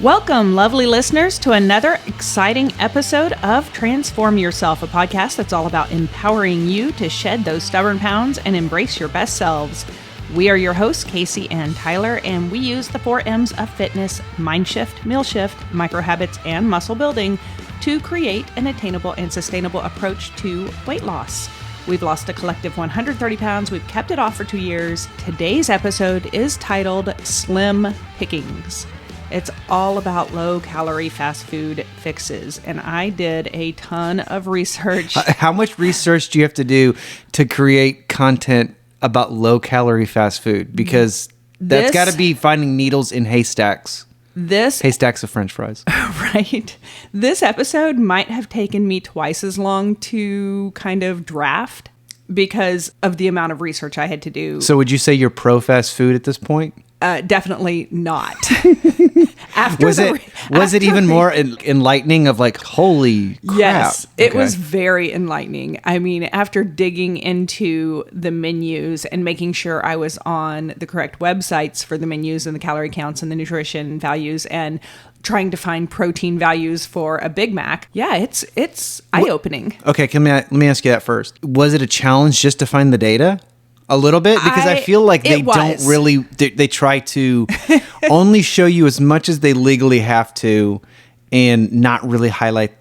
Welcome, lovely listeners, to another exciting episode of Transform Yourself, a podcast that's all about empowering you to shed those stubborn pounds and embrace your best selves. We are your hosts, Kacy and Tyler, and we use the 4 M's of fitness, mind shift, meal shift, micro habits, and muscle building to create an attainable and sustainable approach to weight loss. We've lost a collective 130 pounds. We've kept it off for 2 years. Today's episode is titled Slim Pickings. It's all about low-calorie fast food fixes, and I did a ton of research. How much research do you have to do to create content about low-calorie fast food? Because that's got to be finding needles in haystacks. Haystacks of French fries. Right. This episode might have taken me twice as long to kind of draft because of the amount of research I had to do. So would you say you're pro-fast food at this point? Definitely not. Was it even more enlightening of like, holy crap? Yes, it was very enlightening. I mean, after digging into the menus and making sure I was on the correct websites for the menus and the calorie counts and the nutrition values and trying to find protein values for a Big Mac. Yeah, it's eye-opening. Okay, let me ask you that first. Was it a challenge just to find the data? A little bit? Because I feel like they don't really, they try to only show you as much as they legally have to and not really highlight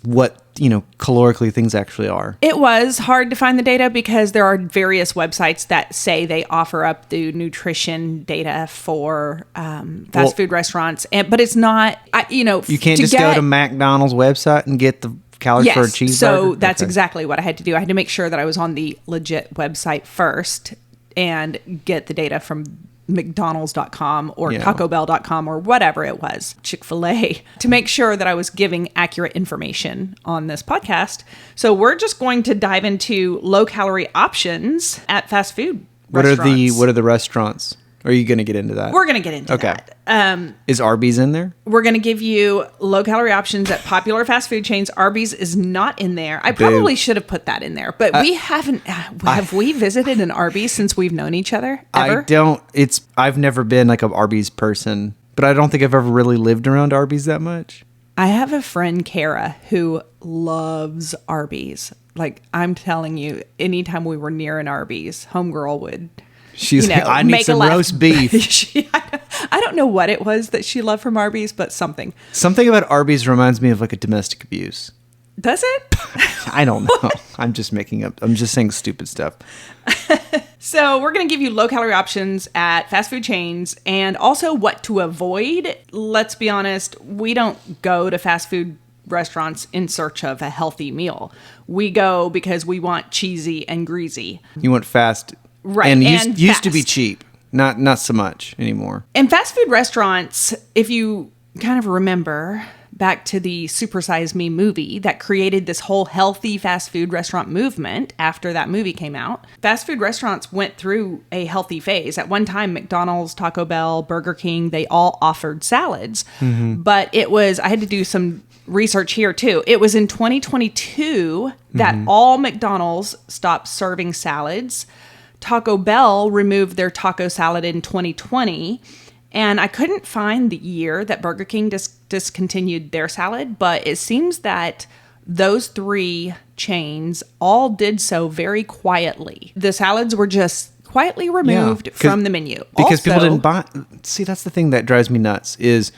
what, calorically things actually are. It was hard to find the data because there are various websites that say they offer up the nutrition data for fast food restaurants. But it's not, you can't just go to McDonald's website and get the calories for a cheeseburger? So that's exactly what I had to do. I had to make sure that I was on the legit website first and get the data from McDonald's.com or TacoBell.com or whatever it was, Chick-fil-A, to make sure that I was giving accurate information on this podcast. So we're just going to dive into low-calorie options at fast food restaurants. What are the restaurants? Are you going to get into that? We're going to get into that. Is Arby's in there? We're going to give you low-calorie options at popular fast food chains. Arby's is not in there. I probably should have put that in there, but we haven't. Have we visited an Arby's since we've known each other, ever? I've never been like an Arby's person, but I don't think I've ever really lived around Arby's that much. I have a friend, Kara, who loves Arby's. Like, I'm telling you, anytime we were near an Arby's, homegirl would... She's like, I need some roast beef. I don't know what it was that she loved from Arby's, but something. Something about Arby's reminds me of like a domestic abuse. Does it? I don't know. I'm just making up. I'm just saying stupid stuff. So we're going to give you low-calorie options at fast food chains and also what to avoid. Let's be honest, we don't go to fast food restaurants in search of a healthy meal. We go because we want cheesy and greasy. You want fast. Right. And used to be cheap. Not so much anymore. And fast food restaurants, if you kind of remember back to the Super Size Me movie that created this whole healthy fast food restaurant movement after that movie came out, fast food restaurants went through a healthy phase. At one time, McDonald's, Taco Bell, Burger King, they all offered salads. Mm-hmm. But I had to do some research here too. It was in 2022 that all McDonald's stopped serving salads. Taco Bell removed their taco salad in 2020, and I couldn't find the year that Burger King discontinued their salad, but it seems that those 3 chains all did so very quietly. The salads were just quietly removed from the menu. Because people didn't buy... See, that's the thing that drives me nuts is...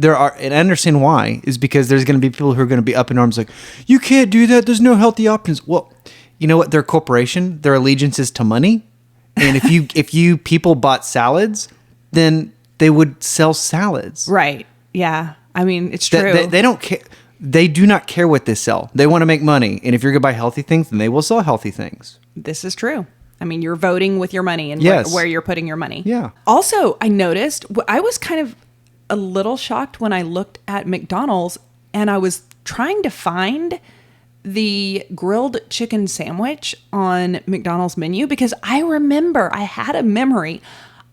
and I understand why, is because there's going to be people who are going to be up in arms like, you can't do that, there's no healthy options. Well... You know what? They're a corporation. Their allegiance is to money. And if you people bought salads, then they would sell salads. Right. Yeah. I mean, it's true. They don't care. They do not care what they sell. They want to make money. And if you're going to buy healthy things, then they will sell healthy things. This is true. I mean, you're voting with your money and where you're putting your money. Yeah. Also, I noticed, I was kind of a little shocked when I looked at McDonald's and I was trying to find the grilled chicken sandwich on McDonald's menu because I remember I had a memory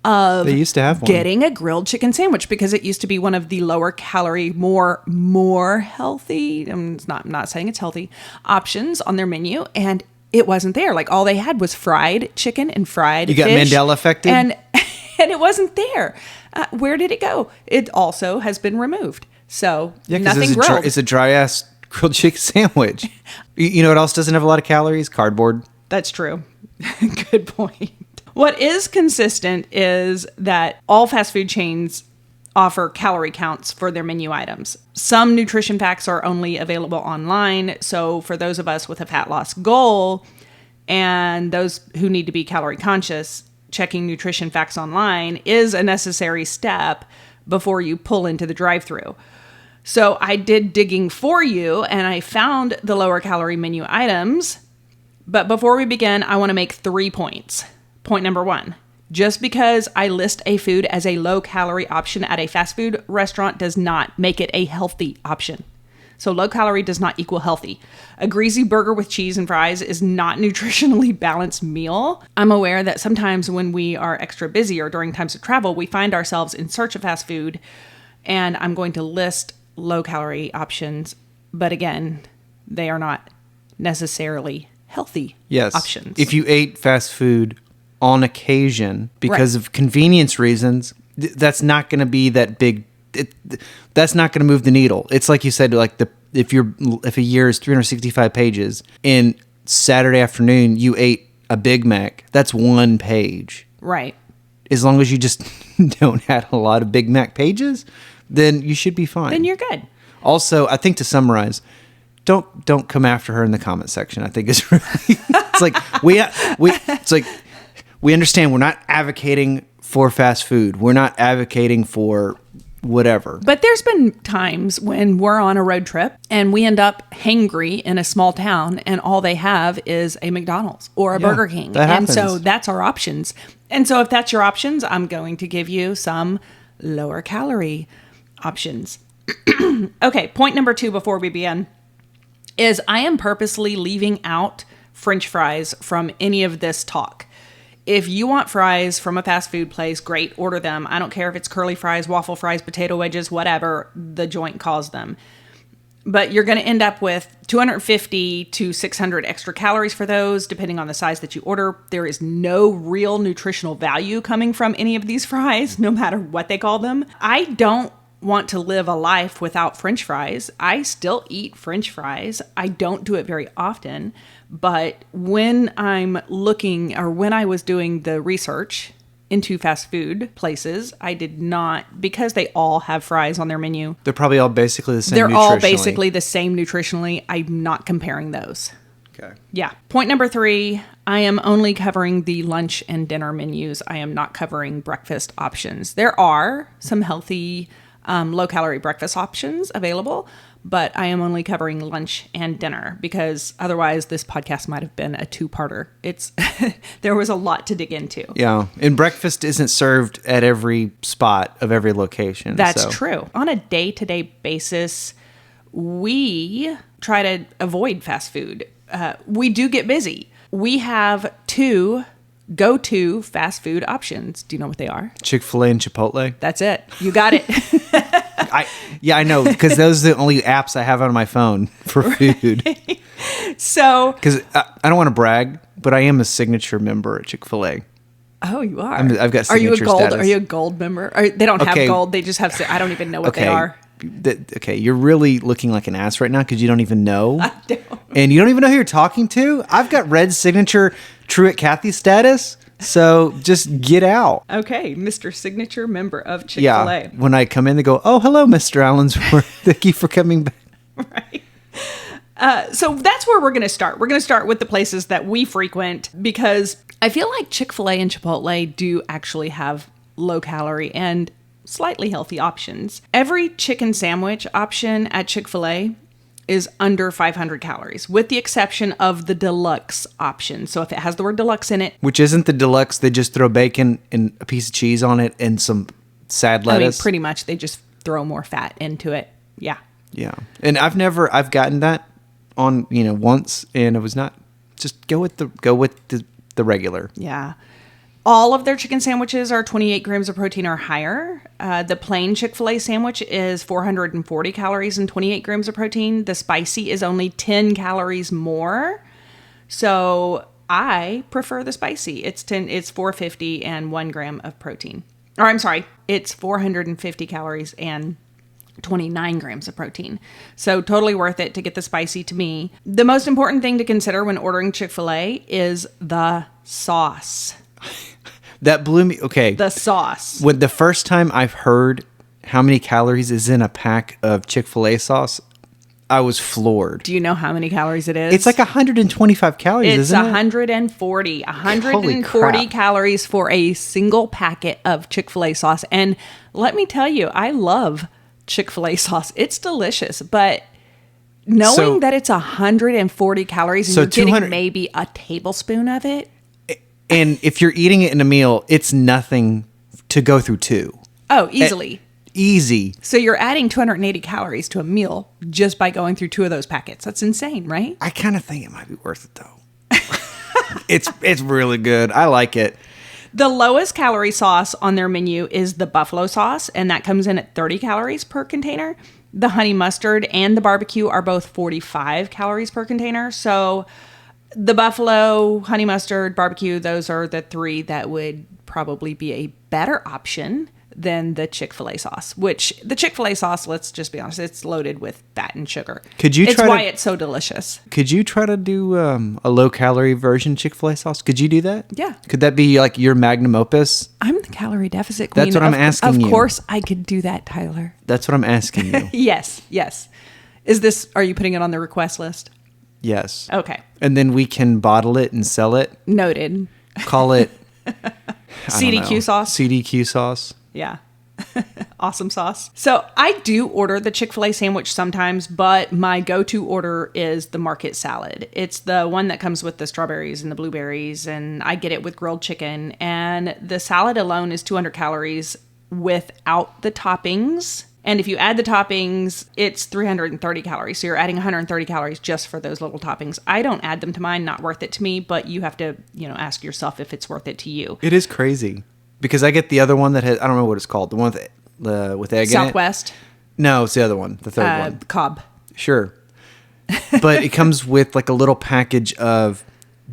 of they used to have one. Getting a grilled chicken sandwich because it used to be one of the lower calorie, more healthy. I'm not saying it's healthy options on their menu, and it wasn't there. Like all they had was fried chicken and fried fish. You got Mandela affected? And and it wasn't there. Where did it go? It also has been removed. So nothing grilled. It's a dry-ass grilled chicken sandwich. You know what else doesn't have a lot of calories? Cardboard. That's true. Good point. What is consistent is that all fast food chains offer calorie counts for their menu items. Some nutrition facts are only available online. So for those of us with a fat loss goal and those who need to be calorie conscious, checking nutrition facts online is a necessary step before you pull into the drive-thru. So I did digging for you and I found the lower calorie menu items. But before we begin, I want to make 3 points. Point number 1, just because I list a food as a low calorie option at a fast food restaurant does not make it a healthy option. So low calorie does not equal healthy. A greasy burger with cheese and fries is not nutritionally balanced meal. I'm aware that sometimes when we are extra busy or during times of travel, we find ourselves in search of fast food, and I'm going to list low calorie options. But again, they are not necessarily healthy options. If you ate fast food on occasion because of convenience reasons, that's not going to be that big. That's not going to move the needle. It's like you said, like if a year is 365 pages and Saturday afternoon you ate a Big Mac, that's 1 page. Right. As long as you just don't add a lot of Big Mac pages, then you should be fine. Then you're good. Also, I think to summarize, don't come after her in the comment section. I think it's really it's like we understand we're not advocating for fast food. We're not advocating for whatever. But there's been times when we're on a road trip and we end up hangry in a small town and all they have is a McDonald's or a Burger King. That happens. And so that's our options. And so if that's your options, I'm going to give you some lower calorie options. Okay, point number 2 before we begin is I am purposely leaving out French fries from any of this talk. If you want fries from a fast food place, great, order them. I don't care if it's curly fries, waffle fries, potato wedges, whatever the joint calls them. But you're going to end up with 250 to 600 extra calories for those, depending on the size that you order. There is no real nutritional value coming from any of these fries, no matter what they call them. I don't want to live a life without French fries. I still eat French fries. I don't do it very often, but when I'm looking, or when I was doing the research into fast food places, I did not, because they all have fries on their menu. They're probably all basically the same They're all nutritionally. basically the same nutritionally. I'm not comparing those. Okay. Yeah. Point number 3, I am only covering the lunch and dinner menus. I am not covering breakfast options. There are some healthy low-calorie breakfast options available, but I am only covering lunch and dinner because otherwise this podcast might have been a 2-parter. It's there was a lot to dig into. Yeah, and breakfast isn't served at every spot of every location. That's true. On a day-to-day basis, we try to avoid fast food. We do get busy. We have 2 go-to fast food options. Do you know what they are? Chick-fil-A and Chipotle. That's it. You got it. I know, because those are the only apps I have on my phone for food. So, because I don't want to brag, but I am a signature member at Chick-fil-A. Oh, you are. I've got signature status. Are you a gold member? They don't have gold. They just have. I don't even know what they are. Okay, you're really looking like an ass right now because you don't even know. I don't. And you don't even know who you're talking to. I've got red signature Truett Kathy status. So just get out. Okay, Mr. Signature member of Chick-fil-A. Yeah, when I come in, they go, "Oh, hello, Mr. Allensworth. Thank you for coming back." Right. So that's where we're going to start. We're going to start with the places that we frequent because I feel like Chick-fil-A and Chipotle do actually have low calorie and slightly healthy options. Every chicken sandwich option at Chick-fil-A is under 500 calories, with the exception of the deluxe option. So if it has the word deluxe in it. Which isn't the deluxe, they just throw bacon and a piece of cheese on it and some sad lettuce. I mean, pretty much they just throw more fat into it. Yeah. Yeah. And I've gotten that on, once, and it was not, just go with the regular. Yeah. All of their chicken sandwiches are 28 grams of protein or higher. The plain Chick-fil-A sandwich is 440 calories and 28 grams of protein. The spicy is only 10 calories more. So I prefer the spicy. It's 450 and 1 gram of protein. Or I'm sorry, it's 450 calories and 29 grams of protein. So totally worth it to get the spicy to me. The most important thing to consider when ordering Chick-fil-A is the sauce. That blew me. Okay. The sauce. When the first time I've heard how many calories is in a pack of Chick-fil-A sauce, I was floored. Do you know how many calories it is? It's like 125 calories, it's isn't it? 140. 140 calories for a single packet of Chick-fil-A sauce. And let me tell you, I love Chick-fil-A sauce. It's delicious. But knowing that it's 140 calories and so you're getting maybe a tablespoon of it. And if you're eating it in a meal, it's nothing to go through two. Oh, easily. Easy. So you're adding 280 calories to a meal just by going through 2 of those packets. That's insane, right? I kind of think it might be worth it, though. It's really good. I like it. The lowest calorie sauce on their menu is the buffalo sauce, and that comes in at 30 calories per container. The honey mustard and the barbecue are both 45 calories per container. So the buffalo, honey mustard, barbecue, those are the 3 that would probably be a better option than the Chick-fil-A sauce, which the Chick-fil-A sauce, let's just be honest, it's loaded with fat and sugar. It's why it's so delicious. Could you try to do a low-calorie version Chick-fil-A sauce? Could you do that? Yeah. Could that be like your magnum opus? I'm the calorie deficit queen. That's what I'm asking you. Of course I could do that, Tyler. That's what I'm asking you. Yes. Are you putting it on the request list? Yes. Okay. And then we can bottle it and sell it. Noted. Call it CDQ sauce. CDQ sauce. Yeah. Awesome sauce. So I do order the Chick-fil-A sandwich sometimes, but my go-to order is the market salad. It's the one that comes with the strawberries and the blueberries, and I get it with grilled chicken. And the salad alone is 200 calories without the toppings. And if you add the toppings, it's 330 calories. So you're adding 130 calories just for those little toppings. I don't add them to mine, not worth it to me, but you have to, ask yourself if it's worth it to you. It is crazy. Because I get the other one that has, I don't know what it's called. The one with egg Southwest? in it. No, it's the other one. The third one. Cobb. Sure. But it comes with like a little package of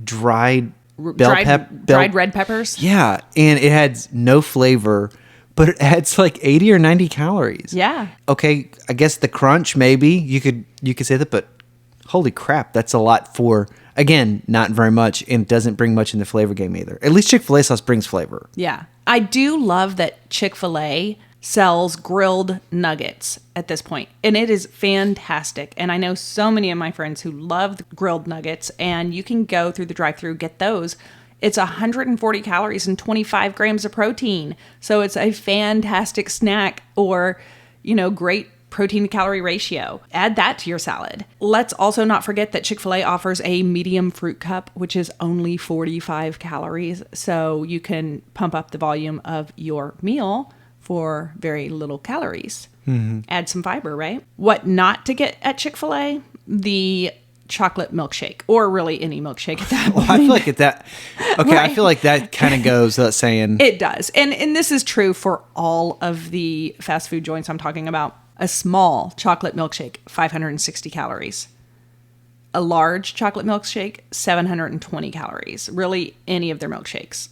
dried red peppers? Yeah. And it adds no flavor, but it adds like 80 or 90 calories. Yeah. Okay. I guess the crunch, maybe you could say that, but holy crap, that's a lot for... Again, not very much, and it doesn't bring much in the flavor game either. At least Chick-fil-A sauce brings flavor. Yeah. I do love that Chick-fil-A sells grilled nuggets at this point, and it is fantastic. And I know so many of my friends who love the grilled nuggets, and you can go through the drive-thru, get those. It's 140 calories and 25 grams of protein. So it's a fantastic snack or, great protein to calorie ratio. Add that to your salad. Let's also not forget that Chick-fil-A offers a medium fruit cup, which is only 45 calories. So you can pump up the volume of your meal for very little calories. Mm-hmm. Add some fiber, right? What not to get at Chick-fil-A? The chocolate milkshake, or really any milkshake at that point. I feel like Right. I feel like that kind of goes without saying. It does. And this is true for all of the fast food joints I'm talking about. A small chocolate milkshake, 560 calories. A large chocolate milkshake, 720 calories. Really, any of their milkshakes.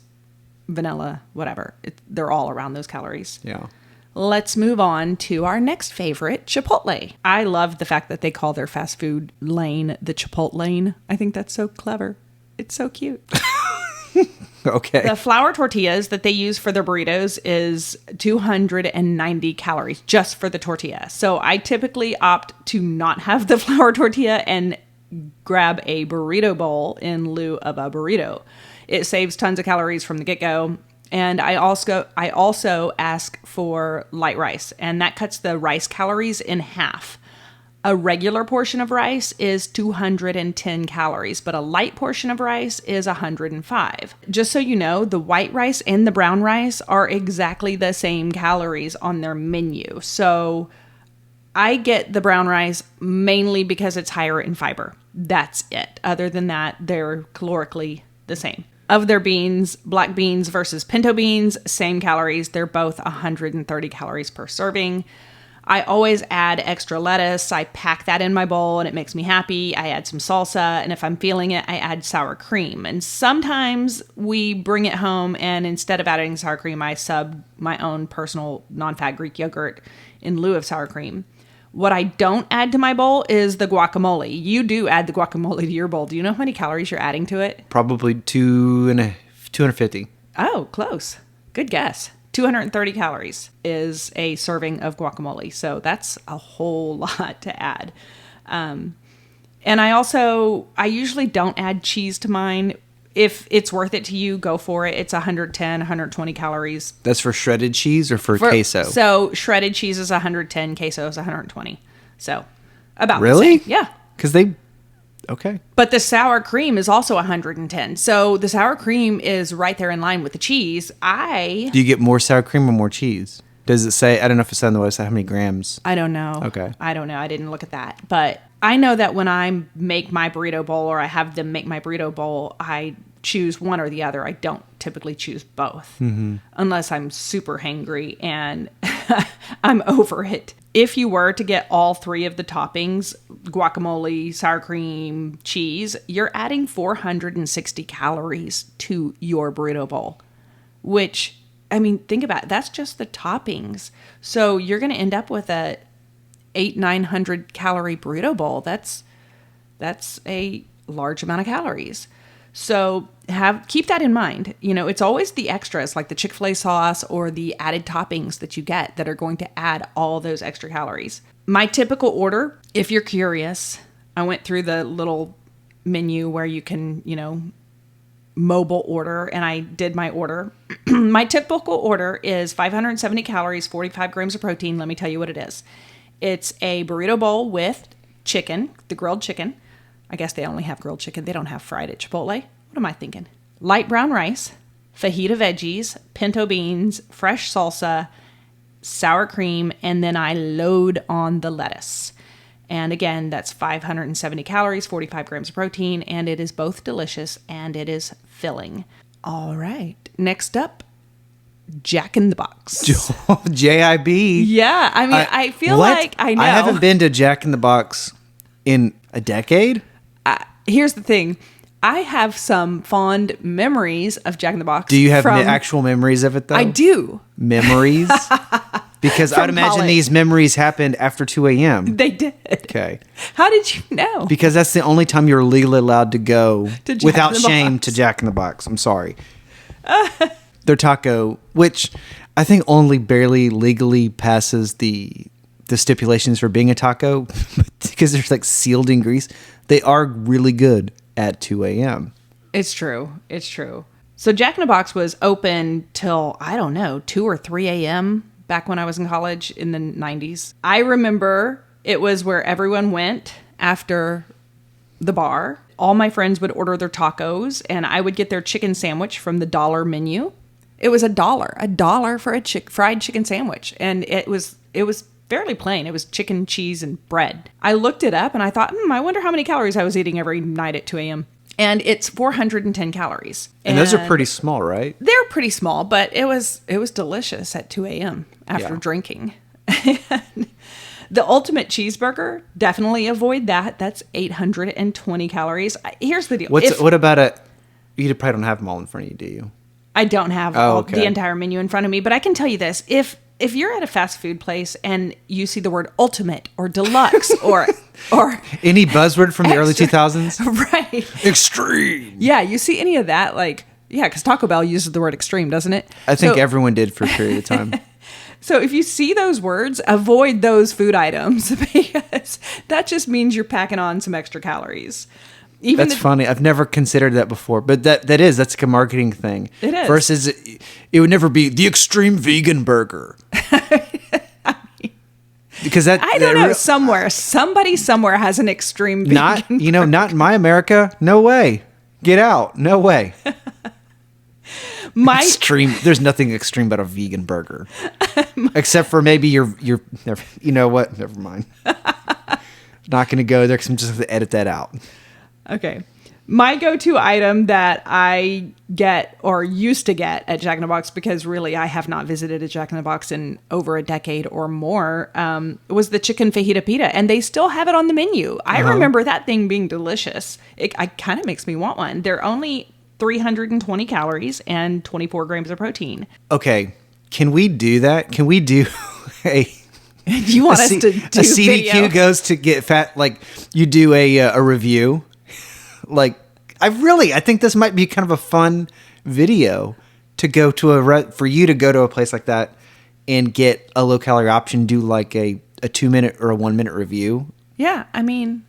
Vanilla, whatever. They're all around those calories. Yeah. Let's move on to our next favorite, Chipotle. I love the fact that they call their fast food lane the Chipotle lane. I think that's so clever. It's so cute. Okay. The flour tortillas that they use for their burritos is 290 calories just for the tortilla. So I typically opt to not have the flour tortilla and grab a burrito bowl in lieu of a burrito. It saves tons of calories from the get-go. And I also ask for light rice, and that cuts the rice calories in half. A regular portion of rice is 210 calories, but a light portion of rice is 105. Just so you know, the white rice and the brown rice are exactly the same calories on their menu. So I get the brown rice mainly because it's higher in fiber. That's it. Other than that, they're calorically the same. Of their beans, black beans versus pinto beans, same calories. They're both 130 calories per serving. I always add extra lettuce. I pack that in my bowl and it makes me happy. I add some salsa, and if I'm feeling it, I add sour cream. And sometimes we bring it home, and instead of adding sour cream, I sub my own personal non-fat Greek yogurt in lieu of sour cream. What I don't add to my bowl is the guacamole. You do add the guacamole to your bowl. Do you know how many calories you're adding to it? Probably 250. Oh, close. Good guess. 230 calories is a serving of guacamole. So that's a whole lot to add. And I usually don't add cheese to mine. If it's worth it to you, go for it. It's 110, 120 calories. That's for shredded cheese or for queso? So shredded cheese is 110, queso is 120. So about really? The same. Yeah. Because okay. But the sour cream is also 110. So the sour cream is right there in line with the cheese. Do you get more sour cream or more cheese? Does it say, I don't know if it said on the website how many grams? I don't know. Okay. I don't know. I didn't look at that. But I know that when I make my burrito bowl, or I have them make my burrito bowl, I choose one or the other. I don't typically choose both unless I'm super hangry and I'm over it. If you were to get all three of the toppings, guacamole, sour cream, cheese, you're adding 460 calories to your burrito bowl, which, I mean, think about it. That's just the toppings. So you're going to end up with a 900 calorie burrito bowl. That's a large amount of calories. So keep that in mind. You know, it's always the extras like the Chick-fil-A sauce or the added toppings that you get that are going to add all those extra calories. My typical order, if you're curious, I went through the little menu where you can, mobile order, and I did my order. My typical order is 570 calories, 45 grams of protein. Let me tell you what it is. It's a burrito bowl with chicken, the grilled chicken. I guess they only have grilled chicken. They don't have fried at Chipotle. What am I thinking? Light brown rice, fajita veggies, pinto beans, fresh salsa, sour cream, and then I load on the lettuce. And again, that's 570 calories, 45 grams of protein, and it is both delicious and it is filling. All right. Next up, Jack in the Box. JIB. Yeah. I mean, I feel like I know. I haven't been to Jack in the Box in a decade. Here's the thing. I have some fond memories of Jack in the Box. Do you have actual memories of it, though? I do. Memories? Because I'd imagine college. These memories happened after 2 a.m. They did. Okay. How did you know? Because that's the only time you're legally allowed to go without shame Box. to Jack in the Box. I'm sorry. Their taco, which I think only barely legally passes the stipulations for being a taco, because they're like sealed in grease. They are really good at 2 a.m. It's true. It's true. So Jack in the Box was open till, I don't know, 2 or 3 a.m. back when I was in college in the 90s. I remember it was where everyone went after the bar. All my friends would order their tacos, and I would get their chicken sandwich from the dollar menu. It was $1 for a fried chicken sandwich. And it was fairly plain. It was chicken, cheese, and bread. I looked it up and I thought, I wonder how many calories I was eating every night at 2 a.m. And it's 410 calories. And those are pretty small, right? They're pretty small, but it was delicious at 2 a.m. after drinking. The ultimate cheeseburger, definitely avoid that. That's 820 calories. Here's the deal. What about you probably don't have them all in front of you, do you? I don't have the entire menu in front of me, but I can tell you this. If you're at a fast food place and you see the word ultimate or deluxe or any buzzword from the early 2000s? Right. Extreme. Yeah, you see any of that, because Taco Bell uses the word extreme, doesn't it? I think everyone did for a period of time. So if you see those words, avoid those food items because that just means you're packing on some extra calories. That's funny. I've never considered that before, but that's like a marketing thing. It is. Versus it would never be the extreme vegan burger. Because I don't know, somebody somewhere has an extreme vegan burger. Not in my America. No way. Get out. No way. Extreme. There's nothing extreme about a vegan burger. Except for maybe your you know what? Never mind. Not going to go there because I'm just going to edit that out. Okay. My go-to item that I get or used to get at Jack in the Box, because really I have not visited a Jack in the Box in over a decade or more, was the chicken fajita pita, and they still have it on the menu. I remember that thing being delicious. It kind of makes me want one. They're only 320 calories and 24 grams of protein. Okay, can we do that? Can we do a... You want us to do a CDQ video? goes to get fat, like you do a review? Like, I think this might be kind of a fun video to go to for you to go to a place like that and get a low calorie option, do like a 2-minute or a 1-minute review. Yeah, I mean,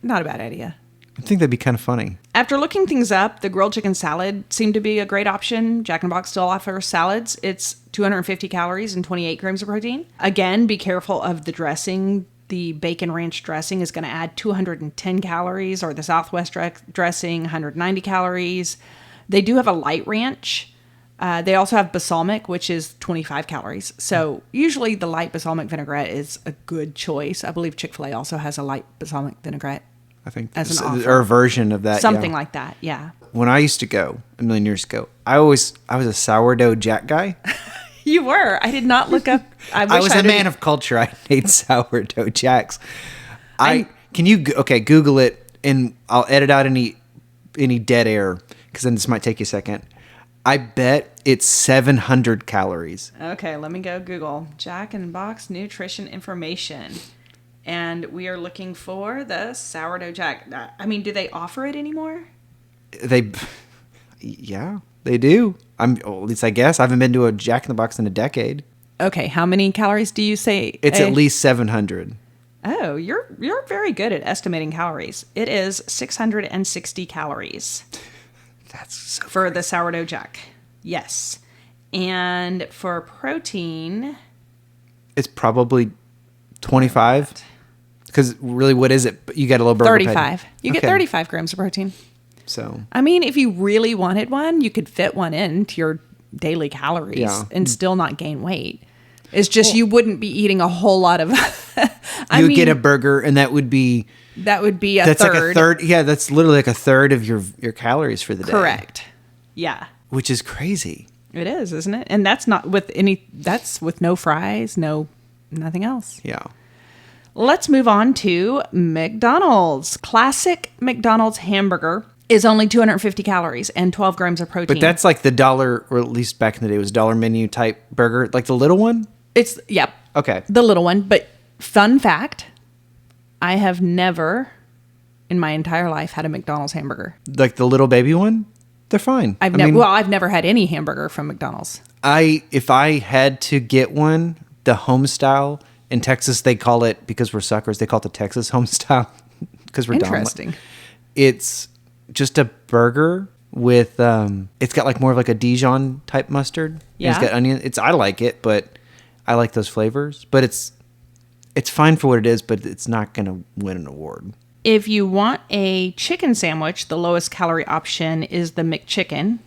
not a bad idea. I think that'd be kind of funny. After looking things up, the grilled chicken salad seemed to be a great option. Jack in the Box still offers salads. It's 250 calories and 28 grams of protein. Again, be careful of the dressing. The bacon ranch dressing is going to add 210 calories, or the Southwest dressing, 190 calories. They do have a light ranch. They also have balsamic, which is 25 calories. So usually the light balsamic vinaigrette is a good choice. I believe Chick-fil-A also has a light balsamic vinaigrette. I think as an offer. Or a version of that. Something like that, yeah. When I used to go a million years ago, I was a sourdough jack guy. You were. I did not look up. I was a man of culture. I ate sourdough jacks. Google it, and I'll edit out any dead air, because then this might take you a second. I bet it's 700 calories. Okay, let me go Google Jack in the Box nutrition information. And we are looking for the sourdough jack. I mean, do they offer it anymore? Yeah, they do. At least I guess. I haven't been to a Jack in the Box in a decade. Okay, how many calories do you say? It's at least 700. Oh, you're very good at estimating calories. It is 660 calories. That's so for the sourdough jack. Yes. And for protein, it's probably 25. Because really, what is it? You get a little burger 35. patty. You get 35 grams of protein. So, I mean, if you really wanted one, you could fit one into your daily calories and still not gain weight. It's just you wouldn't be eating a whole lot of. You would get a burger, and that would be a third. Like a third. Yeah, that's literally like a third of your calories for the day. Correct. Yeah. Which is crazy. It is, isn't it? And that's not with any. That's with no fries, nothing else. Yeah. Let's move on to McDonald's. Classic McDonald's hamburger is only 250 calories and 12 grams of protein. But that's like the dollar, or at least back in the day, it was dollar menu type burger, like the little one? Yep. Okay. The little one. But fun fact, I have never in my entire life had a McDonald's hamburger. Like the little baby one? They're fine. I've never had any hamburger from McDonald's. If I had to get one, the home style, in Texas they call it, because we're suckers, they call it the Texas home style, because we're interesting. dumb. It's just a burger with it's got like more of like a Dijon type mustard. Yeah. It's got onion. I like it, but I like those flavors. But it's fine for what it is, but it's not gonna win an award. If you want a chicken sandwich, the lowest calorie option is the McChicken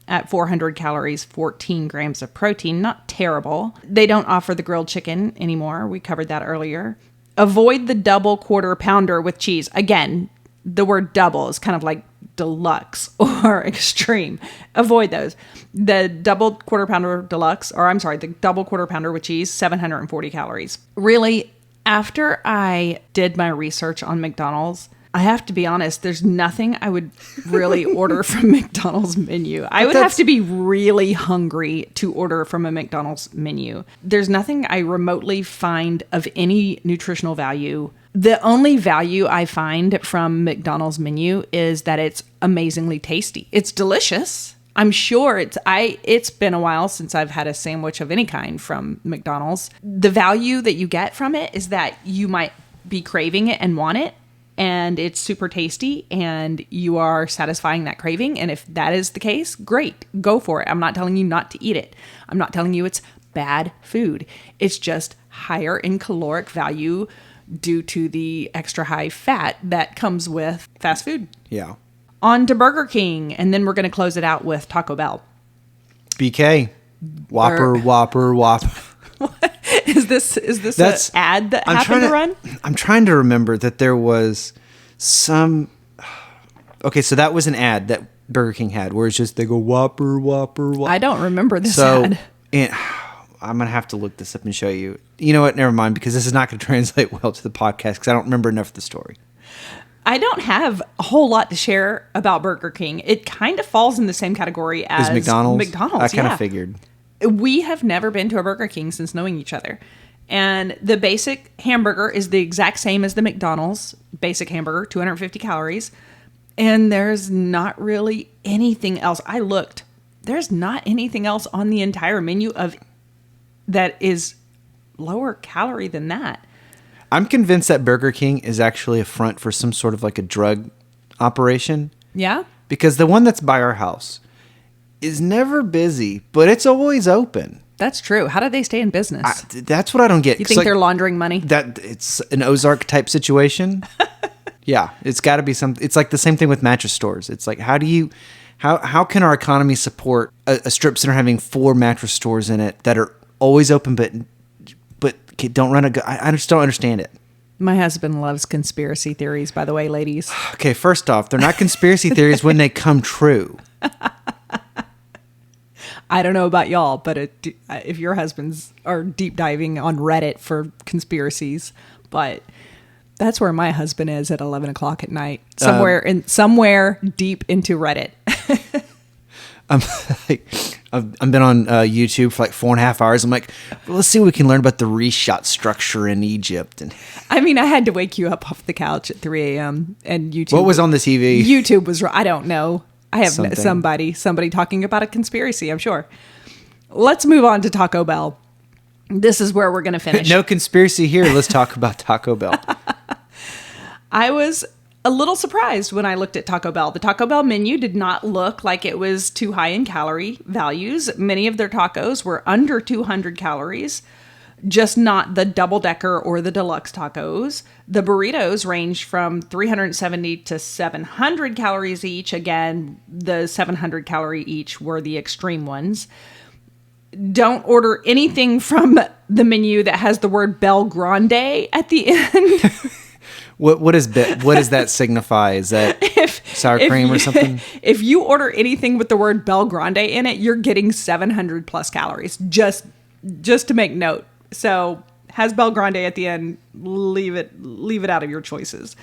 at 400 calories, 14 grams of protein. Not terrible. They don't offer the grilled chicken anymore. We covered that earlier. Avoid the double quarter pounder with cheese. Again, the word double is kind of like deluxe or extreme. Avoid those. The double quarter pounder the double quarter pounder with cheese, 740 calories. Really, after I did my research on McDonald's, I have to be honest, there's nothing I would really order from McDonald's menu. I would have to be really hungry to order from a McDonald's menu. There's nothing I remotely find of any nutritional value. The only value I find from McDonald's menu is that it's amazingly tasty. It's delicious. I'm sure it's been a while since I've had a sandwich of any kind from McDonald's. The value that you get from it is that you might be craving it and want it, and it's super tasty, and you are satisfying that craving. And if that is the case, great, go for it. I'm not telling you not to eat it. I'm not telling you it's bad food. It's just higher in caloric value due to the extra high fat that comes with fast food. Yeah. On to Burger King, and then we're going to close it out with Taco Bell. BK. Whopper. Is this an ad that happened to run? I'm trying to remember that there was some... Okay, so that was an ad that Burger King had, where it's just they go Whopper, Whopper, Whopper. I don't remember this So ad. I'm gonna have to look this up and show you. You know what? Never mind, because this is not going to translate well to the podcast because I don't remember enough of the story. I don't have a whole lot to share about Burger King. It kind of falls in the same category as McDonald's. I kind of yeah. figured. We have never been to a Burger King since knowing each other. And the basic hamburger is the exact same as the McDonald's basic hamburger, 250 calories. And there's not really anything else. I looked. There's not anything else on the entire menu that is lower calorie than that. I'm convinced that Burger King is actually a front for some sort of like a drug operation. Yeah? Because the one that's by our house is never busy, but it's always open. That's true. How do they stay in business? That's what I don't get. You think they're laundering money? That it's an Ozark type situation. Yeah, it's got to be some. It's like the same thing with mattress stores. It's like how can our economy support a strip center having 4 mattress stores in it that are always open, but don't run I just don't understand it. My husband loves conspiracy theories, by the way, ladies. Okay, first off, they're not conspiracy theories when they come true. I don't know about y'all, but if your husbands are deep diving on Reddit for conspiracies, but that's where my husband is at 11 o'clock at night, somewhere deep into Reddit. I've been on YouTube for like 4.5 hours. I'm like, well, let's see what we can learn about the reshot structure in Egypt. And I mean, I had to wake you up off the couch at 3 a.m. and YouTube. What was on the TV? YouTube was, I don't know. I have Something. somebody talking about a conspiracy, I'm sure. Let's move on to Taco Bell. This is where we're going to finish. No conspiracy here. Let's talk about Taco Bell. I was a little surprised when I looked at Taco Bell. The Taco Bell menu did not look like it was too high in calorie values. Many of their tacos were under 200 calories, just not the double-decker or the deluxe tacos. The burritos ranged from 370 to 700 calories each. Again, the 700 calorie each were the extreme ones. Don't order anything from the menu that has the word Bel Grande at the end. What does that signify? Is that sour cream or something? If you order anything with the word Bel Grande in it, you're getting 700 plus calories. Just to make note. So has Bel Grande at the end. Leave it out of your choices.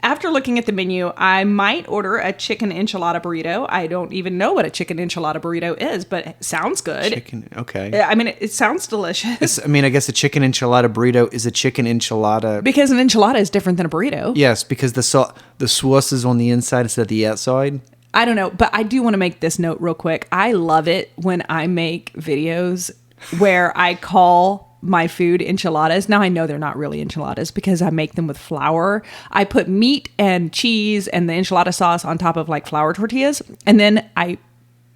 After looking at the menu, I might order a chicken enchilada burrito. I don't even know what a chicken enchilada burrito is, but it sounds good. Chicken, okay. I mean, it sounds delicious. I guess a chicken enchilada burrito is a chicken enchilada. Because an enchilada is different than a burrito. Yes, because the sauce is on the inside instead of the outside. I don't know, but I do want to make this note real quick. I love it when I make videos where I call my food enchiladas. Now I know they're not really enchiladas because I make them with flour. I put meat and cheese and the enchilada sauce on top of like flour tortillas. And then I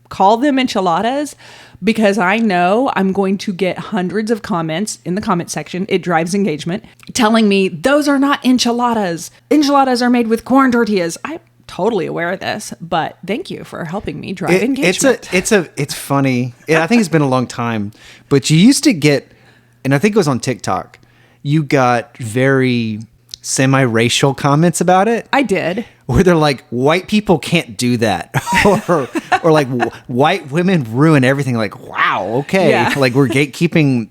call them enchiladas because I know I'm going to get hundreds of comments in the comment section. It drives engagement telling me those are not enchiladas. Enchiladas are made with corn tortillas. I'm totally aware of this, but thank you for helping me drive engagement. It's funny. I think it's been a long time, but you used to get, and I think it was on TikTok, you got very semi-racial comments about it. I did. Where they're like, white people can't do that. or like, white women ruin everything. Like, wow, okay. Yeah. Like, we're gatekeeping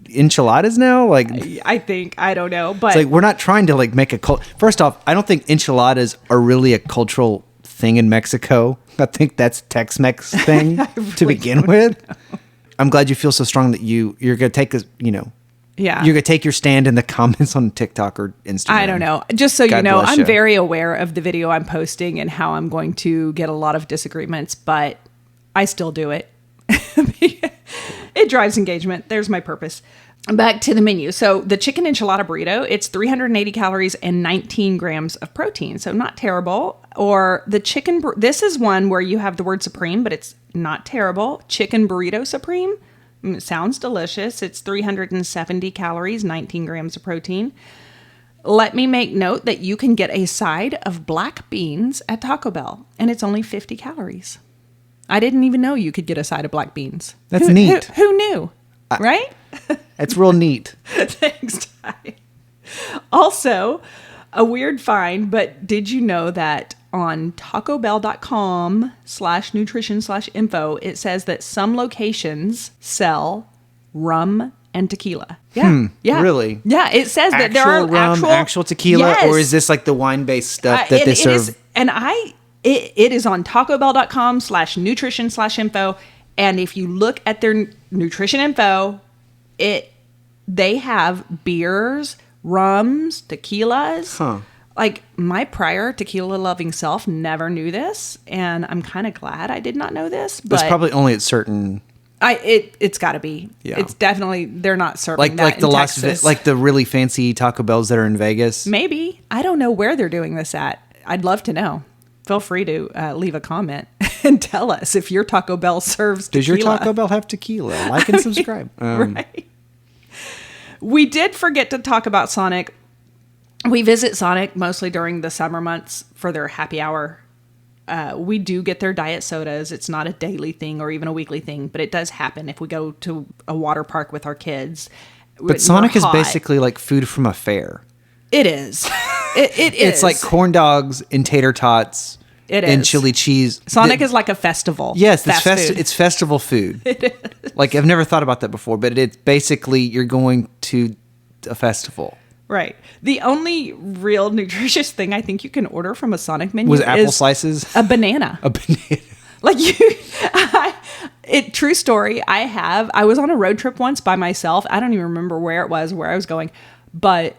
enchiladas now? Like, I don't know. But it's like, we're not trying to like make a cult. First off, I don't think enchiladas are really a cultural thing in Mexico. I think that's Tex-Mex thing really to begin with. Know. I'm glad you feel so strong that you're going to take yeah. You're going to take your stand in the comments on TikTok or Instagram. I don't know. Just so you know, I'm very aware of the video I'm posting and how I'm going to get a lot of disagreements, but I still do it. It drives engagement. There's my purpose. Back to the menu. So the chicken enchilada burrito, it's 380 calories and 19 grams of protein. So not terrible. Or the chicken, this is one where you have the word supreme, but it's not terrible. Chicken burrito supreme. It sounds delicious. It's 370 calories, 19 grams of protein. Let me make note that you can get a side of black beans at Taco Bell, and it's only 50 calories. I didn't even know you could get a side of black beans. That's neat. Who knew? Right? That's real neat. Thanks, Ty. Also, a weird find, but did you know that on tacobell.com/nutrition/info, it says that some locations sell rum and tequila. Yeah. Yeah. Really? Yeah. It says that there are rum, actual tequila, Yes. or is this like the wine-based stuff that they serve? It is, and it is on tacobell.com/nutrition/info. And if you look at their nutrition info, they have beers, rums, tequilas. Huh. Like, my prior tequila loving self never knew this, and I'm kind of glad I did not know this. But It's probably only at certain, it's got to be. Yeah. It's definitely, they're not serving that the in Texas. like the really fancy Taco Bells that are in Vegas. Maybe. I don't know where they're doing this at. I'd love to know. Feel free to leave a comment and tell us if your Taco Bell serves tequila. Does your Taco Bell have tequila? Like and subscribe. Right. We did forget to talk about Sonic. We visit Sonic mostly during the summer months for their happy hour. We do get their diet sodas. It's not a daily thing or even a weekly thing, but it does happen if we go to a water park with our kids. But Sonic is basically like food from a fair. It is. It is. It's like corn dogs and tater tots. It and is. chili cheese. Sonic is like a festival. Yes, food. it's festival food. It is. Like, I've never thought about that before, but it's basically you're going to a festival. Right. The only real nutritious thing I think you can order from a Sonic menu Was apple is slices? a banana. A banana. Like true story. I was on a road trip once by myself. I don't even remember where it was, where I was going, but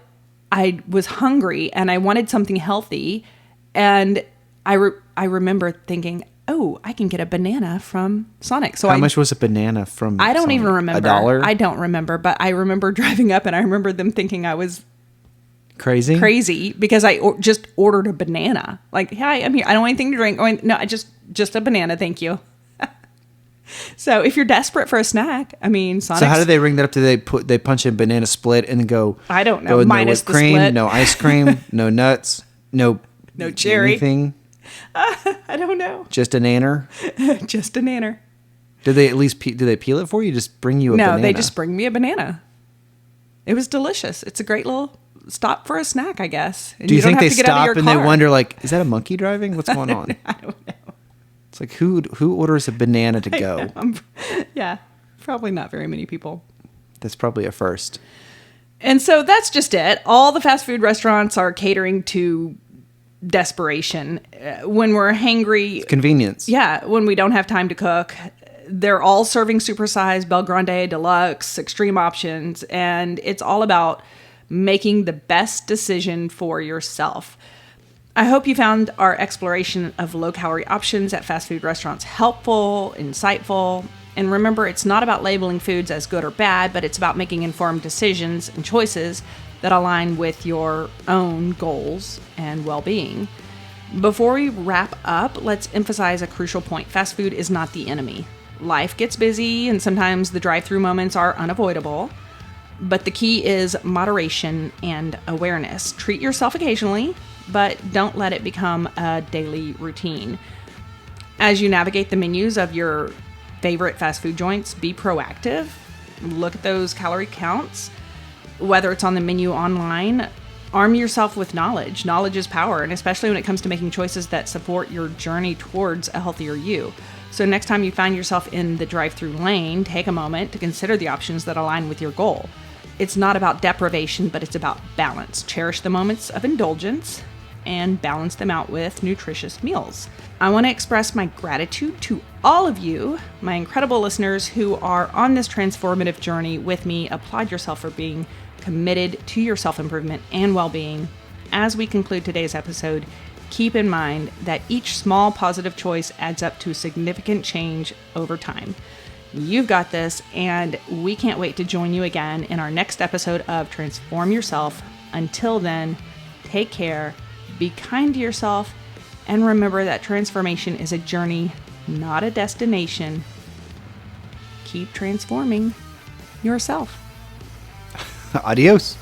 I was hungry and I wanted something healthy. And I remember thinking, oh, I can get a banana from Sonic. So How much was a banana from I don't Sonic? even remember. $1? I don't remember, but I remember driving up and I remember them thinking I was crazy because I just ordered a banana. Like, hi, I'm here. I don't want anything to drink. No, I just a banana. Thank you. So if you're desperate for a snack, I mean, Sonic. So how do they ring that up? Do they punch in banana split and then go? I don't know. Minus the cream, split. no ice cream, no nuts, no cherry. Anything. I don't know. Just a nanner. Just a nanner. Do they at least do they peel it for you? Just bring you a banana? No, they just bring me a banana. It was delicious. It's a great little stop for a snack, I guess. And do you think don't they have to get out of stop your and car. they wonder, like, is that a monkey driving? What's going on? I don't know. It's like who orders a banana to go? Yeah, probably not very many people. That's probably a first. And so that's just it. All the fast food restaurants are catering to desperation. When we're hangry, Convenience. yeah, when we don't have time to cook, they're all serving supersized, Bel Grande, deluxe, extreme options, and it's all about making the best decision for yourself. I hope you found our exploration of low-calorie options at fast food restaurants helpful, insightful, and remember, it's not about labeling foods as good or bad, but it's about making informed decisions and choices that align with your own goals and well-being. Before we wrap up, let's emphasize a crucial point. Fast food is not the enemy. Life gets busy, and sometimes the drive-through moments are unavoidable. But the key is moderation and awareness. Treat yourself occasionally, but don't let it become a daily routine. As you navigate the menus of your favorite fast food joints, be proactive. Look at those calorie counts. Whether it's on the menu online, arm yourself with knowledge. Knowledge is power, and especially when it comes to making choices that support your journey towards a healthier you. So next time you find yourself in the drive-through lane, take a moment to consider the options that align with your goal. It's not about deprivation, but it's about balance. Cherish the moments of indulgence and balance them out with nutritious meals. I want to express my gratitude to all of you, my incredible listeners who are on this transformative journey with me. Applaud yourself for being committed to your self-improvement and well-being. As we conclude today's episode, keep in mind that each small positive choice adds up to significant change over time. You've got this, and we can't wait to join you again in our next episode of Transform Yourself. Until then, take care, be kind to yourself, and remember that transformation is a journey, not a destination. Keep transforming yourself. Adios.